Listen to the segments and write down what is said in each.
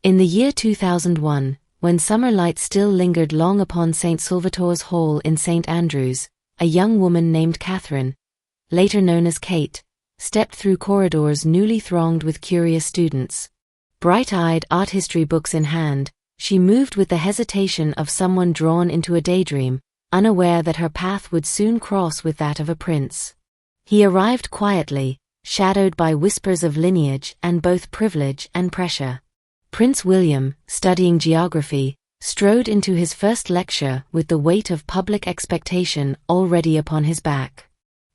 In the year 2001, when summer light still lingered long upon St. Salvator's Hall in St. Andrews, a young woman named Catherine, later known as Kate, stepped through corridors newly thronged with curious students. Bright-eyed, art history books in hand, she moved with the hesitation of someone drawn into a daydream, unaware that her path would soon cross with that of a prince. He arrived quietly, shadowed by whispers of lineage and both privilege and pressure. Prince William, studying geography, strode into his first lecture with the weight of public expectation already upon his back.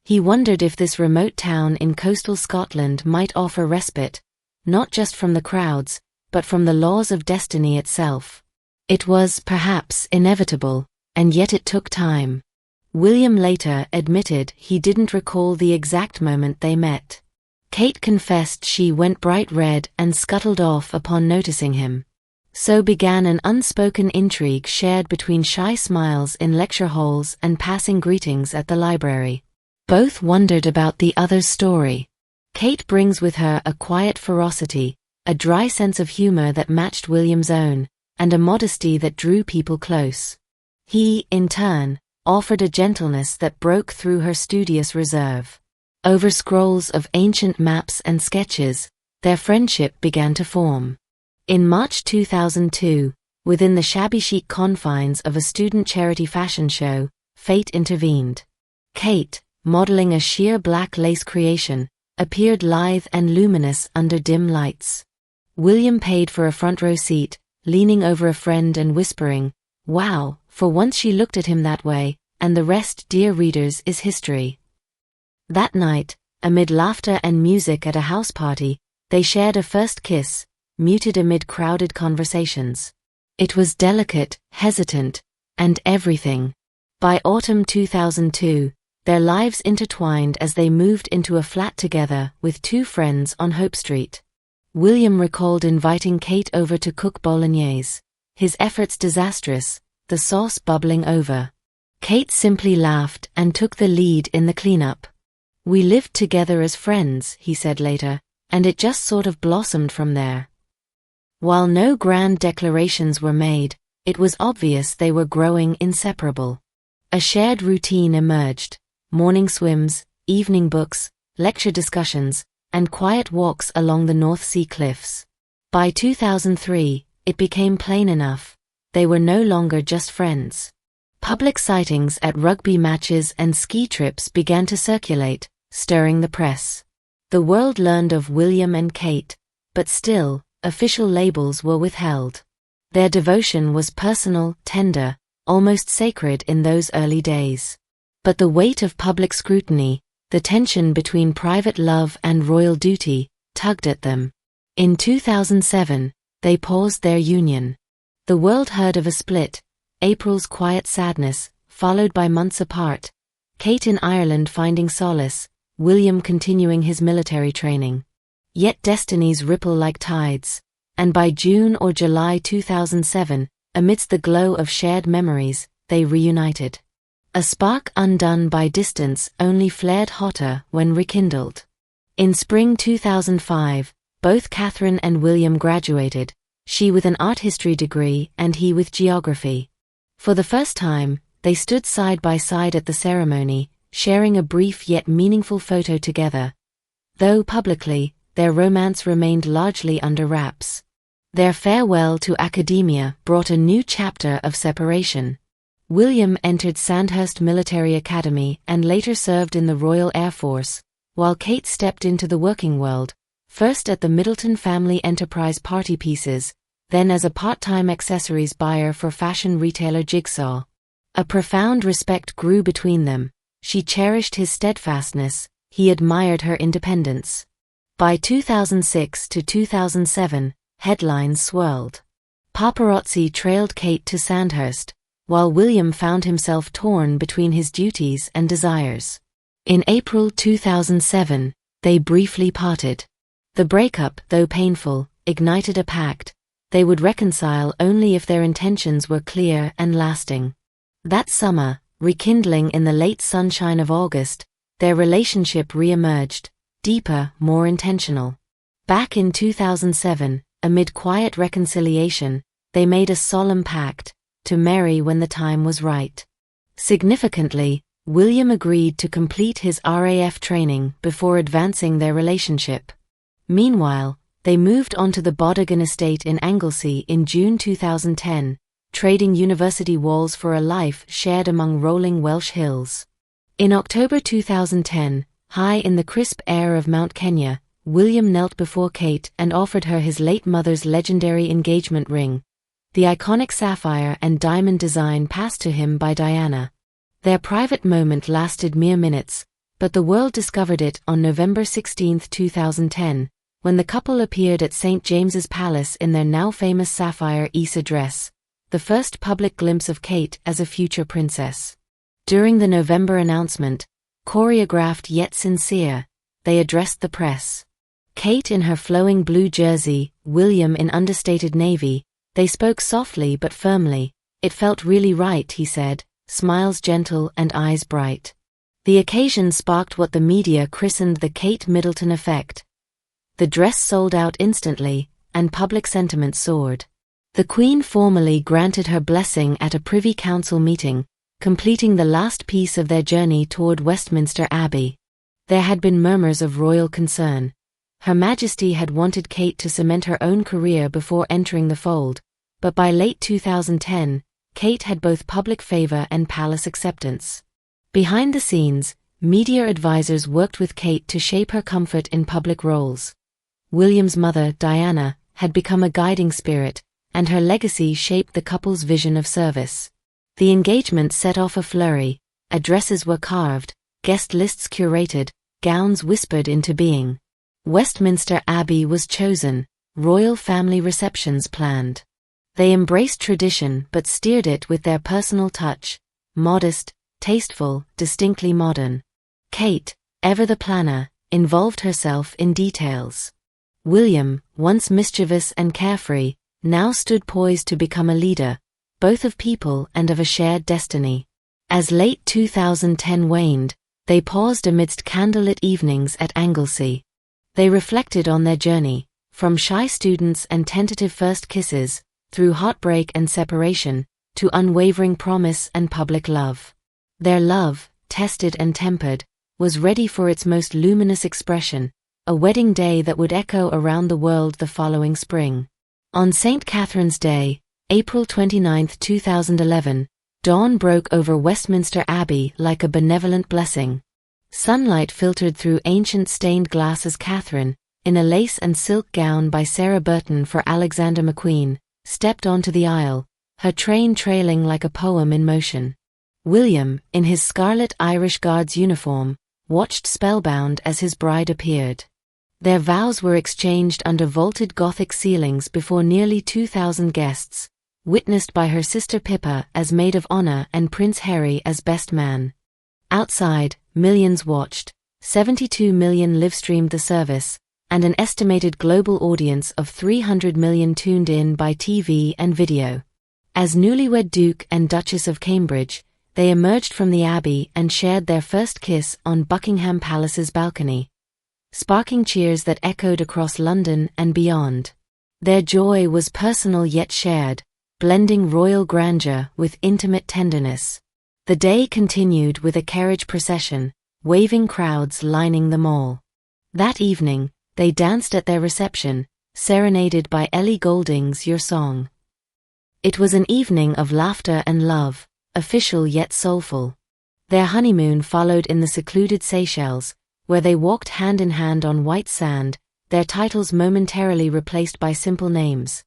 He wondered if this remote town in coastal Scotland might offer respite, not just from the crowds, but from the laws of destiny itself. It was, perhaps, inevitable, and yet it took time. William later admitted he didn't recall the exact moment they met. Kate confessed she went bright red and scuttled off upon noticing him. So began an unspoken intrigue shared between shy smiles in lecture halls and passing greetings at the library. Both wondered about the other's story. Kate brings with her a quiet ferocity, a dry sense of humor that matched William's own, and a modesty that drew people close. He, in turn, offered a gentleness that broke through her studious reserve. Over scrolls of ancient maps and sketches, their friendship began to form. In March 2002, within the shabby chic confines of a student charity fashion show, fate intervened. Kate, modeling a sheer black lace creation, appeared lithe and luminous under dim lights. William paid for a front-row seat, leaning over a friend and whispering, "Wow, for once she looked at him that way, and the rest, dear readers, is history." That night, amid laughter and music at a house party, they shared a first kiss, muted amid crowded conversations. It was delicate, hesitant, and everything. By autumn 2002, their lives intertwined as they moved into a flat together with two friends on Hope Street. William recalled inviting Kate over to cook bolognese, his efforts disastrous, the sauce bubbling over. Kate simply laughed and took the lead in the cleanup. "We lived together as friends," he said later, "and it just sort of blossomed from there." While no grand declarations were made, it was obvious they were growing inseparable. A shared routine emerged: morning swims, evening books, lecture discussions, and quiet walks along the North Sea cliffs. By 2003, it became plain enough: they were no longer just friends. Public sightings at rugby matches and ski trips began to circulate, stirring the press. The world learned of William and Kate, but still, official labels were withheld. Their devotion was personal, tender, almost sacred in those early days. But the weight of public scrutiny, the tension between private love and royal duty, tugged at them. In 2007, they paused their union. The world heard of a split: April's quiet sadness, followed by months apart, Kate in Ireland finding solace, William continuing his military training. Yet destinies ripple like tides, and by June or July 2007, amidst the glow of shared memories, they reunited. A spark undone by distance only flared hotter when rekindled. In spring 2005, both Catherine and William graduated, she with an art history degree and he with geography. For the first time, they stood side by side at the ceremony, sharing a brief yet meaningful photo together. Though publicly, their romance remained largely under wraps. Their farewell to academia brought a new chapter of separation. William entered Sandhurst Military Academy and later served in the Royal Air Force, while Kate stepped into the working world, first at the Middleton family enterprise party pieces, then as a part-time accessories buyer for fashion retailer Jigsaw. A profound respect grew between them. She cherished his steadfastness, he admired her independence. By 2006 to 2007, headlines swirled. Paparazzi trailed Kate to Sandhurst, while William found himself torn between his duties and desires. In April 2007, they briefly parted. The breakup, though painful, ignited a pact: they would reconcile only if their intentions were clear and lasting. That summer, rekindling in the late sunshine of August, their relationship re-emerged, deeper, more intentional. Back in 2007, amid quiet reconciliation, they made a solemn pact to marry when the time was right. Significantly, William agreed to complete his RAF training before advancing their relationship. Meanwhile, they moved onto the Bodegan estate in Anglesey in June 2010, trading university walls for a life shared among rolling Welsh hills. In October 2010, high in the crisp air of Mount Kenya, William knelt before Kate and offered her his late mother's legendary engagement ring, the iconic sapphire and diamond design passed to him by Diana. Their private moment lasted mere minutes, but the world discovered it on November 16, 2010, when the couple appeared at St. James's Palace in their now famous sapphire Issa dress, the first public glimpse of Kate as a future princess. During the November announcement, choreographed yet sincere, they addressed the press. Kate in her flowing blue jersey, William in understated navy, they spoke softly but firmly. "It felt really right," he said, smiles gentle and eyes bright. The occasion sparked what the media christened the Kate Middleton effect. The dress sold out instantly, and public sentiment soared. The Queen formally granted her blessing at a Privy Council meeting, completing the last piece of their journey toward Westminster Abbey. There had been murmurs of royal concern. Her Majesty had wanted Kate to cement her own career before entering the fold, but by late 2010, Kate had both public favor and palace acceptance. Behind the scenes, media advisors worked with Kate to shape her comfort in public roles. William's mother, Diana, had become a guiding spirit, and her legacy shaped the couple's vision of service. The engagement set off a flurry. Addresses were carved, guest lists curated, gowns whispered into being. Westminster Abbey was chosen, royal family receptions planned. They embraced tradition but steered it with their personal touch, modest, tasteful, distinctly modern. Kate, ever the planner, involved herself in details. William, once mischievous and carefree, now stood poised to become a leader, both of people and of a shared destiny. As late 2010 waned, they paused amidst candlelit evenings at Anglesey. They reflected on their journey, from shy students and tentative first kisses, through heartbreak and separation, to unwavering promise and public love. Their love, tested and tempered, was ready for its most luminous expression, a wedding day that would echo around the world the following spring. On St. Catherine's Day, April 29, 2011, dawn broke over Westminster Abbey like a benevolent blessing. Sunlight filtered through ancient stained glass as Catherine, in a lace and silk gown by Sarah Burton for Alexander McQueen, stepped onto the aisle, her train trailing like a poem in motion. William, in his scarlet Irish Guards uniform, watched spellbound as his bride appeared. Their vows were exchanged under vaulted Gothic ceilings before nearly 2,000 guests, witnessed by her sister Pippa as maid of honor and Prince Harry as best man. Outside, millions watched, 72 million live-streamed the service, and an estimated global audience of 300 million tuned in by TV and video. As newlywed Duke and Duchess of Cambridge, they emerged from the Abbey and shared their first kiss on Buckingham Palace's balcony, sparking cheers that echoed across London and beyond. Their joy was personal yet shared, blending royal grandeur with intimate tenderness. The day continued with a carriage procession, waving crowds lining the mall. That evening, they danced at their reception, serenaded by Ellie Goulding's Your Song. It was an evening of laughter and love, official yet soulful. Their honeymoon followed in the secluded Seychelles, where they walked hand in hand on white sand, their titles momentarily replaced by simple names.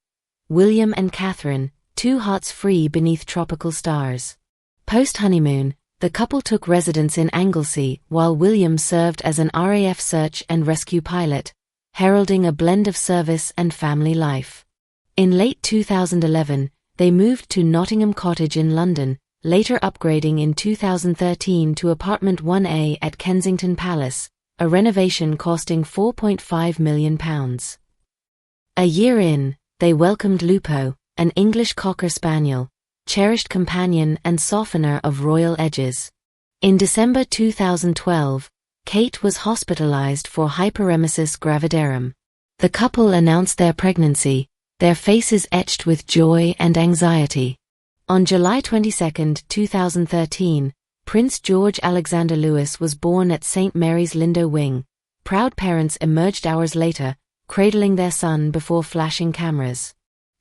William and Catherine, two hearts free beneath tropical stars. Post-honeymoon, the couple took residence in Anglesey while William served as an RAF search and rescue pilot, heralding a blend of service and family life. In late 2011, they moved to Nottingham Cottage in London, later upgrading in 2013 to Apartment 1A at Kensington Palace, a renovation costing £4.5 million. A year in, they welcomed Lupo, an English Cocker Spaniel, cherished companion and softener of royal edges. In December 2012, Kate was hospitalized for hyperemesis gravidarum. The couple announced their pregnancy, their faces etched with joy and anxiety. On July 22, 2013, Prince George Alexander Louis was born at St. Mary's Lindo Wing. Proud parents emerged hours later, cradling their son before flashing cameras.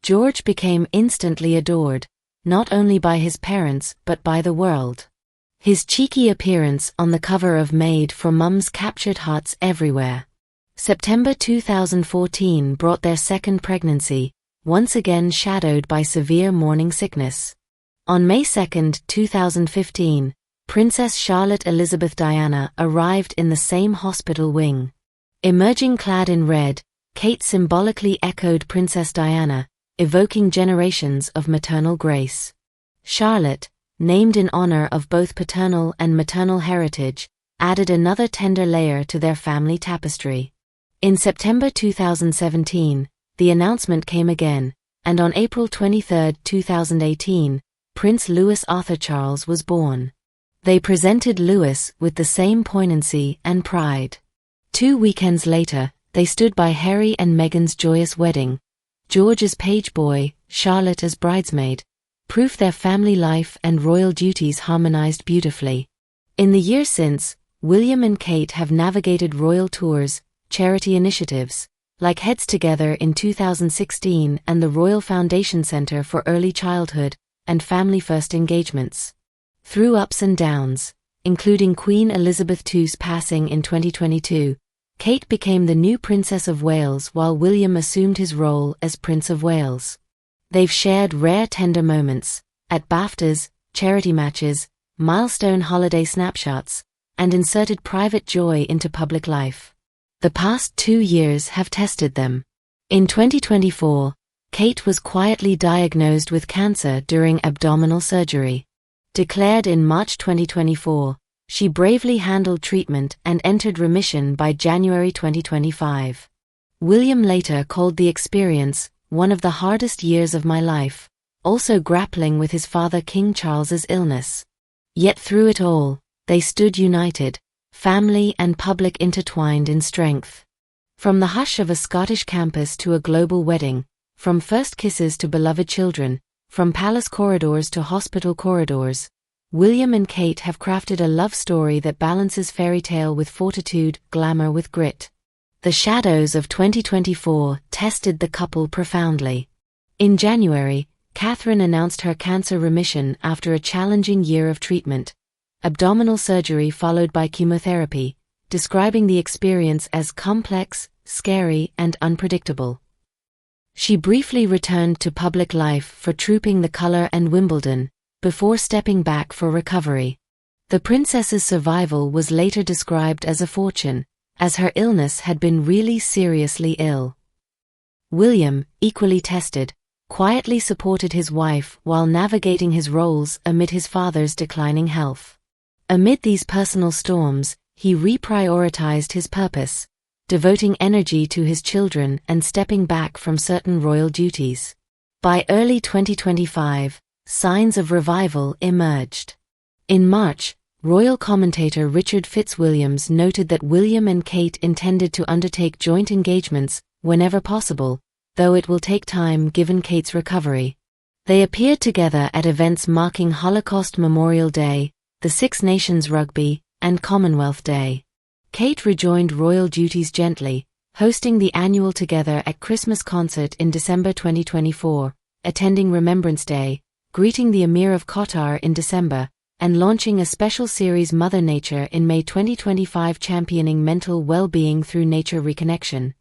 George became instantly adored, not only by his parents but by the world. His cheeky appearance on the cover of Made for Mums captured hearts everywhere. September 2014 brought their second pregnancy, once again shadowed by severe morning sickness. On May 2, 2015, Princess Charlotte Elizabeth Diana arrived in the same hospital wing. Emerging clad in red, Kate symbolically echoed Princess Diana, evoking generations of maternal grace. Charlotte, named in honor of both paternal and maternal heritage, added another tender layer to their family tapestry. In September 2017, the announcement came again, and on April 23, 2018, Prince Louis Arthur Charles was born. They presented Louis with the same poignancy and pride. 2 weekends later, they stood by Harry and Meghan's joyous wedding, George as page boy, Charlotte as bridesmaid, proof their family life and royal duties harmonized beautifully. In the years since, William and Kate have navigated royal tours, charity initiatives, like Heads Together in 2016 and the Royal Foundation Center for Early Childhood and Family First engagements. Through ups and downs, including Queen Elizabeth II's passing in 2022, Kate became the new Princess of Wales while William assumed his role as Prince of Wales. They've shared rare tender moments, at BAFTAs, charity matches, milestone holiday snapshots, and inserted private joy into public life. The past 2 years have tested them. In 2024, Kate was quietly diagnosed with cancer during abdominal surgery. Declared in March 2024, she bravely handled treatment and entered remission by January 2025. William later called the experience one of the hardest years of my life, also grappling with his father King Charles's illness. Yet through it all, they stood united, family and public intertwined in strength. From the hush of a Scottish campus to a global wedding, from first kisses to beloved children, from palace corridors to hospital corridors, William and Kate have crafted a love story that balances fairy tale with fortitude, glamour with grit. The shadows of 2024 tested the couple profoundly. In January, Catherine announced her cancer remission after a challenging year of treatment, abdominal surgery followed by chemotherapy, describing the experience as complex, scary, and unpredictable. She briefly returned to public life for Trooping the Colour and Wimbledon, before stepping back for recovery. The princess's survival was later described as a fortune, as her illness had been really seriously ill. William, equally tested, quietly supported his wife while navigating his roles amid his father's declining health. Amid these personal storms, he reprioritized his purpose, devoting energy to his children and stepping back from certain royal duties. By early 2025, signs of revival emerged. In March, royal commentator Richard Fitzwilliams noted that William and Kate intended to undertake joint engagements whenever possible, though it will take time given Kate's recovery. They appeared together at events marking Holocaust Memorial Day, the Six Nations Rugby, and Commonwealth Day. Kate rejoined royal duties gently, hosting the annual Together at Christmas concert in December 2024, attending Remembrance Day, greeting the Emir of Qatar in December, and launching a special series Mother Nature in May 2025 championing mental well-being through nature reconnection.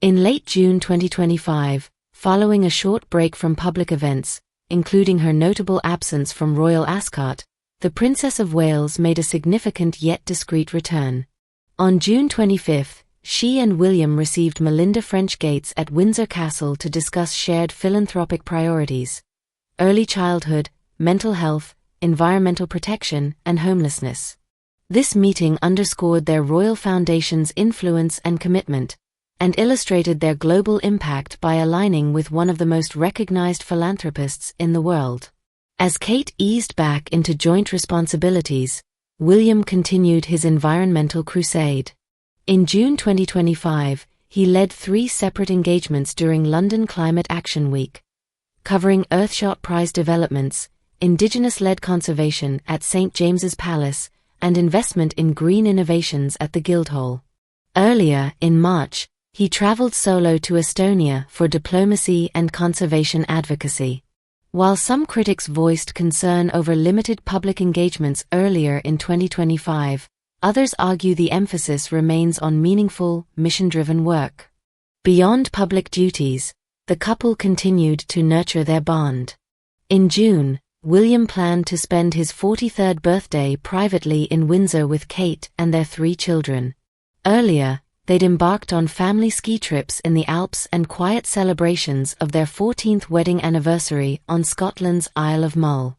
In late June 2025, following a short break from public events, including her notable absence from Royal Ascot, the Princess of Wales made a significant yet discreet return. On June 25, she and William received Melinda French Gates at Windsor Castle to discuss shared philanthropic priorities: early childhood, mental health, environmental protection, and homelessness. This meeting underscored their royal foundation's influence and commitment, and illustrated their global impact by aligning with one of the most recognized philanthropists in the world. As Kate eased back into joint responsibilities, William continued his environmental crusade. In June 2025, he led 3 separate engagements during London Climate Action Week, covering Earthshot Prize developments, Indigenous-led conservation at St James's Palace, and investment in green innovations at the Guildhall. Earlier, in March, he travelled solo to Estonia for diplomacy and conservation advocacy. While some critics voiced concern over limited public engagements earlier in 2025, others argue the emphasis remains on meaningful, mission-driven work. Beyond public duties, the couple continued to nurture their bond. In June, William planned to spend his 43rd birthday privately in Windsor with Kate and their 3 children. Earlier, they'd embarked on family ski trips in the Alps and quiet celebrations of their 14th wedding anniversary on Scotland's Isle of Mull.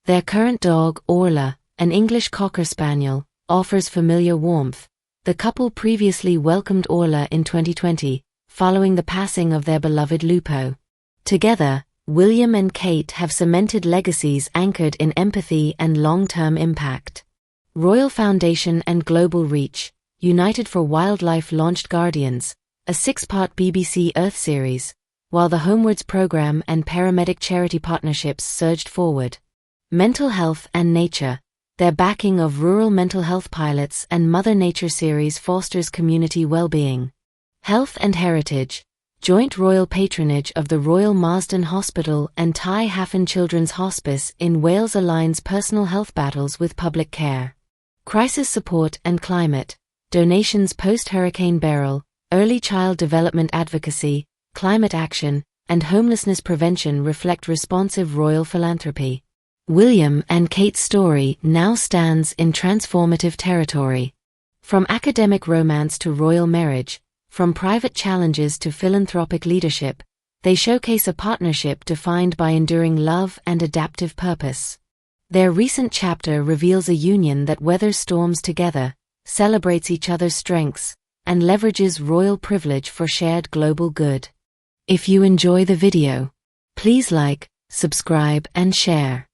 Their current dog, Orla, an English Cocker Spaniel, offers familiar warmth. The couple previously welcomed Orla in 2020, following the passing of their beloved Lupo. Together, William and Kate have cemented legacies anchored in empathy and long-term impact. Royal Foundation and Global Reach, United for Wildlife launched Guardians, a 6-part BBC Earth series, while the Homewards program and paramedic charity partnerships surged forward. Mental Health and Nature, their backing of rural mental health pilots and Mother Nature series fosters community well-being. Health and Heritage, joint royal patronage of the Royal Marsden Hospital and Tai Hafen Children's Hospice in Wales aligns personal health battles with public care. Crisis Support and Climate, donations post-Hurricane Beryl, early child development advocacy, climate action, and homelessness prevention reflect responsive royal philanthropy. William and Kate's story now stands in transformative territory. From academic romance to royal marriage, from private challenges to philanthropic leadership, they showcase a partnership defined by enduring love and adaptive purpose. Their recent chapter reveals a union that weathers storms together, celebrates each other's strengths, and leverages royal privilege for shared global good. If you enjoy the video, please like, subscribe, and share.